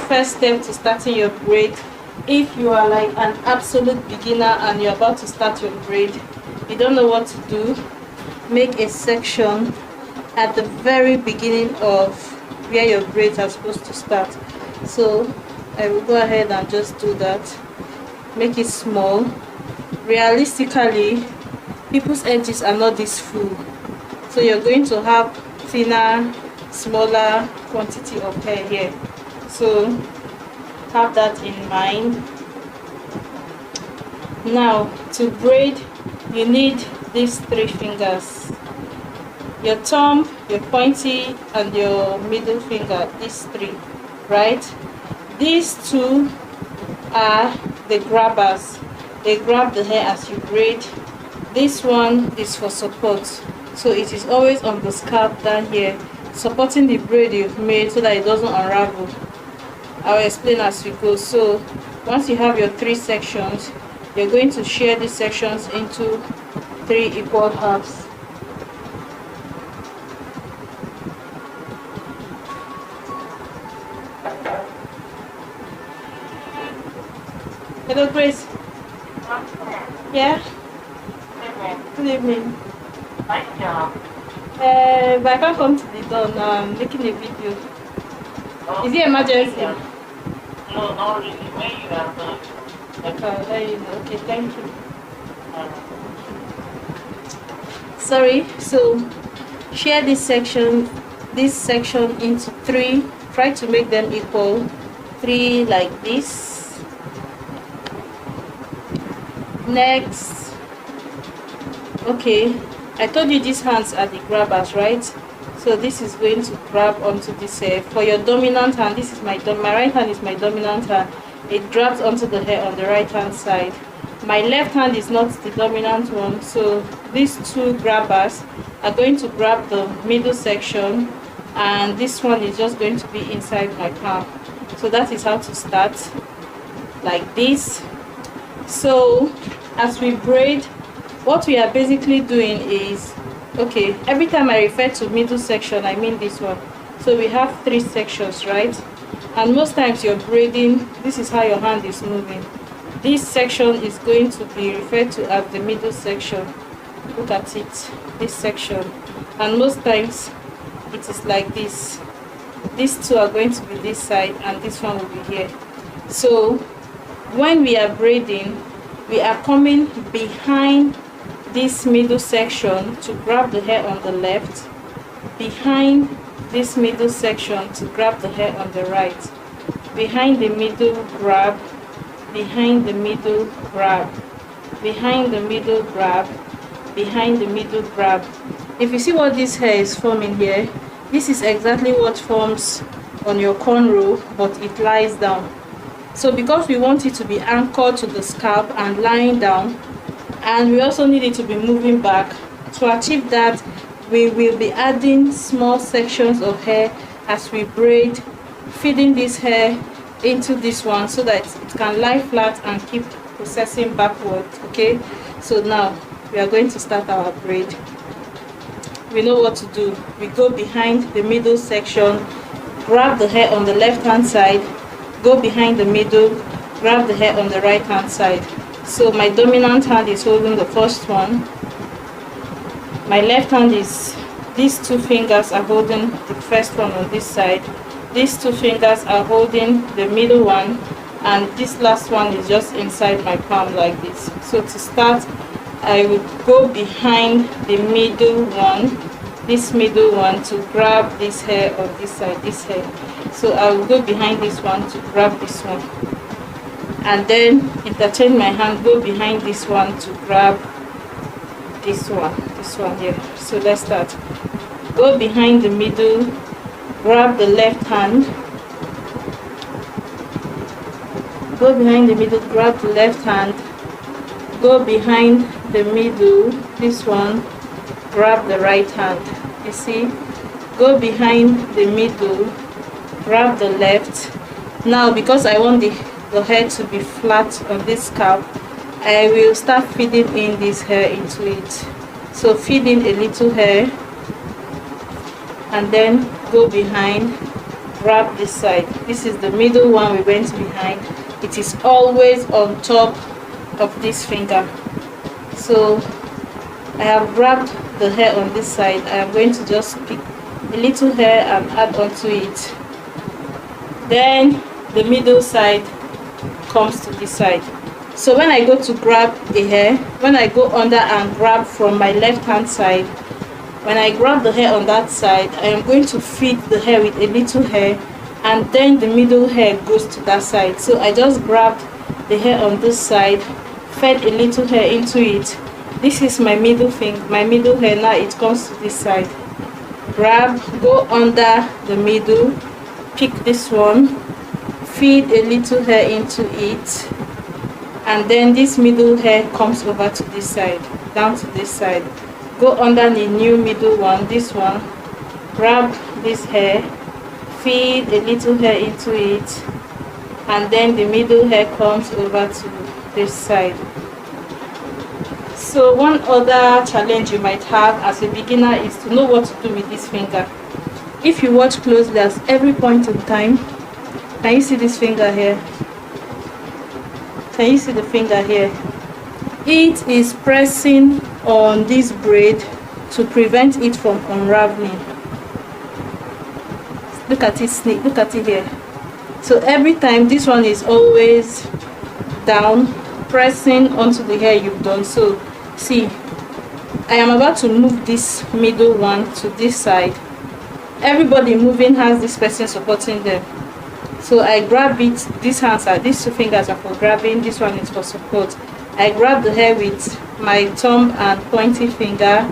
first step to starting your braid. If you are like an absolute beginner and you're about to start your braid, you don't know what to do, make a section at the very beginning of where your braids are supposed to start. So I will go ahead and just do that. Make it small. Realistically, people's edges are not this full, so you're going to have thinner, smaller quantity of hair here, so have that in mind. Now to braid, you need these 3 fingers: your thumb, your pointy, and your middle finger. These 3, right? These 2 are the grabbers. They grab the hair as you braid. This one is for support, so it is always on the scalp down here, supporting the braid you've made so that it doesn't unravel. I'll explain as we go. So once you have your 3 sections, you're going to share these sections into 3 equal halves. Hello, Grace. Yeah? Good evening. Nice job. But I can't come to the door now. I'm making a video. Is it emergency? No, not really. When you are done. Okay, thank you. Sorry. So share this section into 3. Try to make them equal. 3 like this. Next, okay, I told you these hands are the grabbers, right? So this is going to grab onto this hair. For your dominant hand, this is my right hand is my dominant hand. It grabs onto the hair on the right hand side. My left hand is not the dominant one, so these 2 grabbers are going to grab the middle section, and this one is just going to be inside my palm. So that is how to start, like this. So as we braid, what we are basically doing is, okay, every time I refer to middle section, I mean this one. So we have 3 sections, right? And most times you're braiding, this is how your hand is moving. This section is going to be referred to as the middle section. Look at it, this section. And most times it is like this. These 2 are going to be this side and this one will be here. So when we are braiding, we are coming behind this middle section to grab the hair on the left, behind this middle section to grab the hair on the right, behind the middle grab, behind the middle grab, behind the middle grab, behind the middle grab. If you see what this hair is forming here, this is exactly what forms on your cornrow, but it lies down. So because we want it to be anchored to the scalp and lying down, and we also need it to be moving back, to achieve that, we will be adding small sections of hair as we braid, feeding this hair into this one so that it can lie flat and keep processing backward. Okay, so now we are going to start our braid. We know what to do. We go behind the middle section, grab the hair on the left hand side, go behind the middle, grab the hair on the right hand side. So my dominant hand is holding the first one. My left hand is, these 2 fingers are holding the first one on this side. These 2 fingers are holding the middle one, and this last one is just inside my palm like this. So to start, I will go behind the middle one, this middle one, to grab this hair on this side, this hair. So I will go behind this one to grab this one, and then interchange my hand, go behind this one to grab this one here. So let's start. Go behind the middle, grab the left hand, go behind the middle, grab the left hand, go behind the middle, this one, grab the right hand. You see, go behind the middle, grab the left. Now because I want the hair to be flat on this scalp, I will start feeding in this hair into it. So feed in a little hair and then go behind, grab this side. This is the middle one we went behind. It is always on top of this finger. So I have grabbed the hair on this side. I am going to just pick a little hair and add onto it. Then the middle side comes to this side. So when I go to grab a hair, when I go under and grab from my left hand side, when I grab the hair on that side, I am going to feed the hair with a little hair, and then the middle hair goes to that side. So I just grabbed the hair on this side, fed a little hair into it. This is my middle hair. Now it comes to this side. Grab, go under the middle, pick this one, feed a little hair into it, and then this middle hair comes over to this side, down to this side. Go under the new middle one, this one, grab this hair, feed a little hair into it, and then the middle hair comes over to this side. So one other challenge you might have as a beginner is to know what to do with this finger. If you watch closely at every point in time, can you see this finger here? Can you see the finger here? It is pressing on this braid to prevent it from unraveling. Look at it, snake. Look at it here. So every time, this one is always down, pressing onto the hair you've done. So see, I am about to move this middle one to this side. Everybody moving has this person supporting them. So I grab it. These two fingers are for grabbing, this one is for support. I grab the hair with my thumb and pointing finger.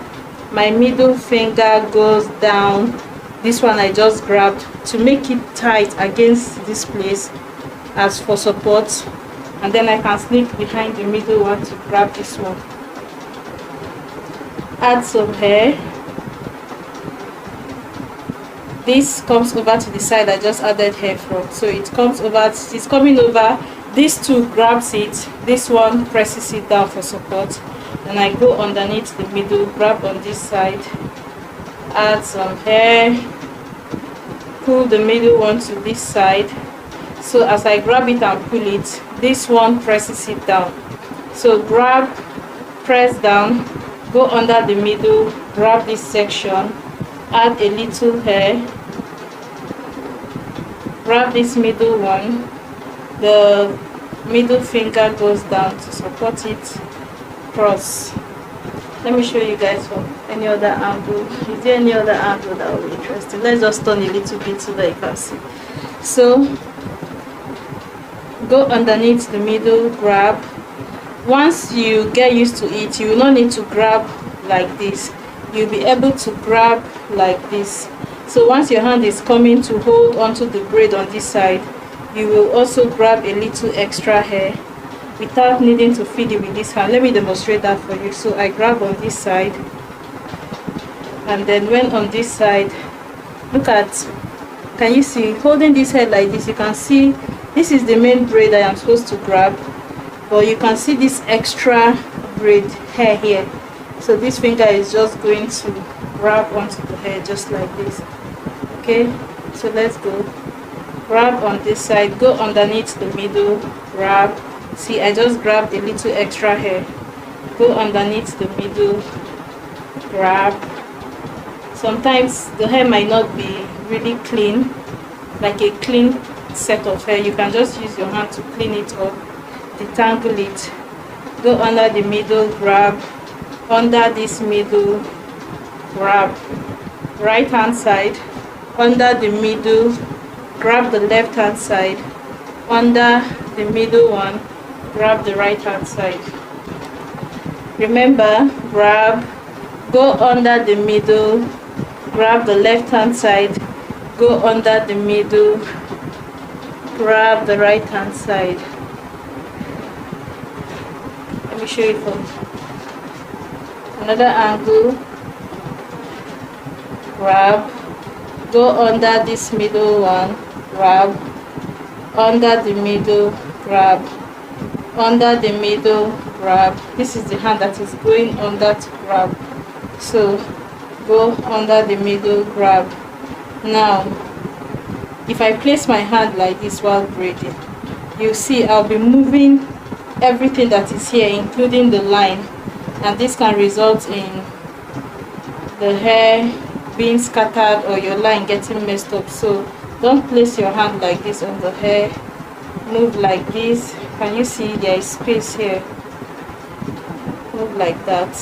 My middle finger goes down. This one I just grabbed to make it tight against this place as for support, and then I can sneak behind the middle one to grab this one. Add some hair. This comes over to the side I just added hair from, so it comes over, it's coming over. This two grabs it, this one presses it down for support, and I go underneath the middle, grab on this side, add some hair, pull the middle one to this side. So as I grab it and pull it, this one presses it down. So grab, press down, go under the middle, grab this section, add a little hair, grab this middle one, the middle finger goes down to support it, cross. Let me show you guys from any other angle. Is there any other angle that will be interesting? Let's just turn a little bit so that you can see. So go underneath the middle, grab. Once you get used to it, you will not need to grab like this. You'll be able to grab like this. So once your hand is coming to hold onto the braid on this side, you will also grab a little extra hair without needing to feed it with this hand. Let me demonstrate that for you. So I grab on this side, and then when on this side, look at, can you see, holding this hair like this, you can see this is the main braid I am supposed to grab, but you can see this extra braid hair here. So this finger is just going to grab onto the hair just like this. Okay, so let's go. Grab on this side, go underneath the middle, grab. See, I just grabbed a little extra hair. Go underneath the middle, grab. Sometimes the hair might not be really clean, like a clean set of hair. You can just use your hand to clean it up, detangle it. Go under the middle, grab. Under this middle, grab. Right hand side, under the middle, grab the left hand side. Under the middle one, grab the right hand side. Remember, grab, go under the middle, grab the left hand side, go under the middle, grab the right hand side. Let me show you from another angle. Grab, go under this middle one, grab, under the middle, grab, under the middle, grab. This is the hand that is going under to grab. So go under the middle, grab. Now if I place my hand like this while braiding, you see I'll be moving everything that is here, including the line, and this can result in the hair being scattered or your line getting messed up. So don't place your hand like this on the hair, move like this. Can you see there is space here? Move like that,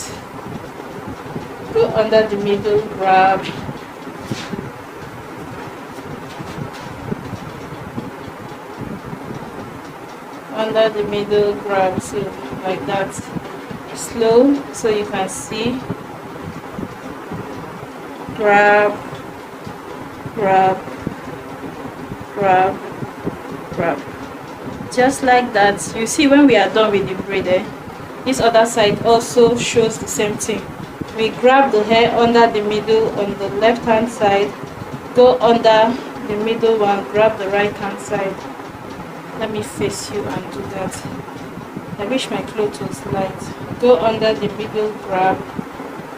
go under the middle, grab, under the middle, grab, so like that, slow so you can see, grab, grab, grab, grab, just like that. You see when we are done with the braid, this other side also shows the same thing. We grab the hair under the middle on the left hand side, go under the middle one, grab the right hand side. Let me face you and do that. I wish my clothes was light. Go under the middle, grab,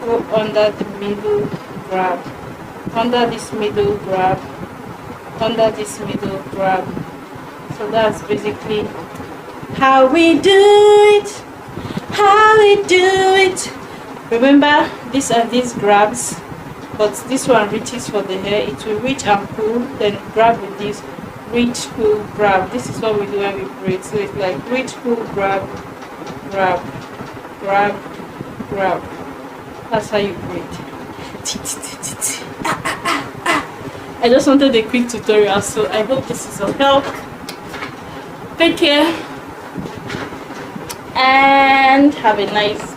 go under the middle, grab, under this middle, grab, under this middle, grab. So that's basically how we do it, how we do it. Remember, these are these grabs, but this one reaches for the hair. It will reach and pull, then grab with this, reach, pull, grab. This is what we do when we braid. So it's like reach, pull, grab, grab, grab, grab. That's how you braid. I just wanted a quick tutorial, so I hope this is of help. Take care and have a nice